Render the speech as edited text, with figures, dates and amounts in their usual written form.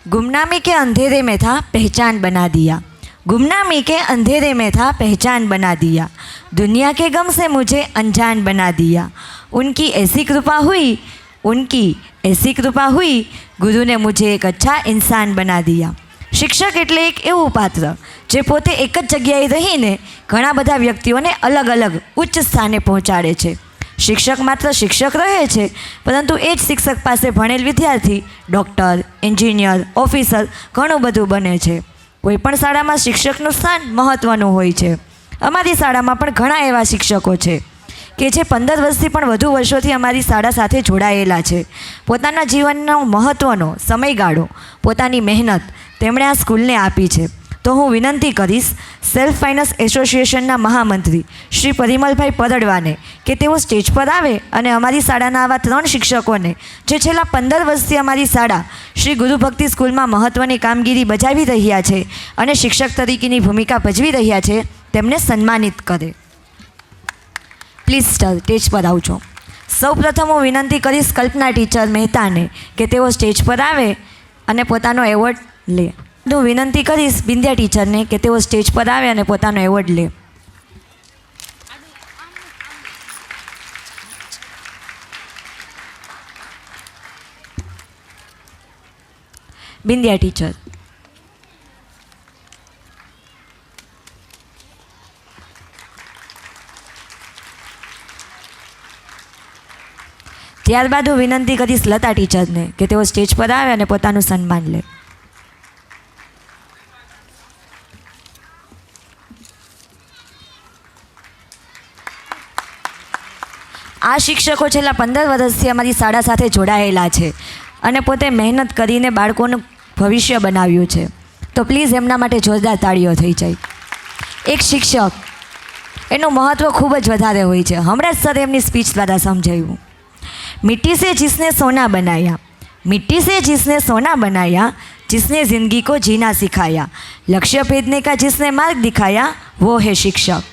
गुमनामी के अंधेरे में था पहचान बना दिया, गुमनामी के अंधेरे में था पहचान बना दिया, दुनिया के गम से मुझे अनजान बना दिया। उनकी ऐसी कृपा हुई, उनकी ऐसी कृपा हुई, गुरु ने मुझे एक अच्छा इंसान बना दिया। शिक्षक एटले एक एवं पात्र जे पोते एक ज जग्याए रहीने घणा बधा व्यक्तिओने अलग अलग उच्च स्थाने पहोंचाड़े छे। शिक्षक मात्र शिक्षक रहे छे, परंतु ए ज शिक्षक पासे भणेल विद्यार्थी डॉक्टर, एंजीनियर, ऑफिसर घणुं बधुं बने छे। कोईपण शाळामां शिक्षकनुं स्थान महत्वनुं होय छे। अमारी शाळामां पण घणा एवा शिक्षको छे કે જે 15 વર્ષથી પણ વધુ વર્ષોથી અમારી શાળા સાથે જોડાયેલા છે। પોતાના જીવનનો મહત્ત્વનો સમયગાળો, પોતાની મહેનત તેમણે આ સ્કૂલને આપી છે। તો હું વિનંતી કરીશ સેલ્ફ ફાઇનાન્સ એસોસિએશનના મહામંત્રી શ્રી પરિમલભાઈ પરડવાને કે તેઓ સ્ટેજ પર આવે અને અમારી શાળાના આવા 3 શિક્ષકોને જે છેલ્લા 15 વર્ષથી અમારી શાળા શ્રી ગુરુભક્તિ સ્કૂલમાં મહત્ત્વની કામગીરી બજાવી રહ્યા છે અને શિક્ષક તરીકેની ભૂમિકા ભજવી રહ્યા છે તેમને સન્માનિત કરે। प्लीज स्टेज पर आवजो। सौ प्रथम हूँ विनंती करीश कल्पना टीचर मेहता ने कि तेओ स्टेज पर आवे अने पोतानो एवोर्ड ले। हूँ विनंती करीश बिंदिया टीचर ने कि तेओ स्टेज पर आवे अने पोतानो एवोर्ड ले। बिंदिया टीचर। ત્યારબાદ હું વિનંતી કરીશ લતા ટીચરને કે તેઓ સ્ટેજ પર આવે અને પોતાનું સન્માન લે। આ શિક્ષકો છેલ્લા 15 વર્ષથી અમારી શાળા સાથે જોડાયેલા છે અને પોતે મહેનત કરીને બાળકોનું ભવિષ્ય બનાવ્યું છે। તો પ્લીઝ એમના માટે જોરદાર તાળીઓ થઈ જાય। એક શિક્ષક એનું મહત્ત્વ ખૂબ જ વધારે હોય છે। હમણાં જ સર એમની સ્પીચ દ્વારા સમજાવ્યું। मिट्टी से जिसने सोना बनाया, मिट्टी से जिसने सोना बनाया, जिसने ज़िंदगी को जीना सिखाया, लक्ष्य भेदने का जिसने मार्ग दिखाया, वो है शिक्षक।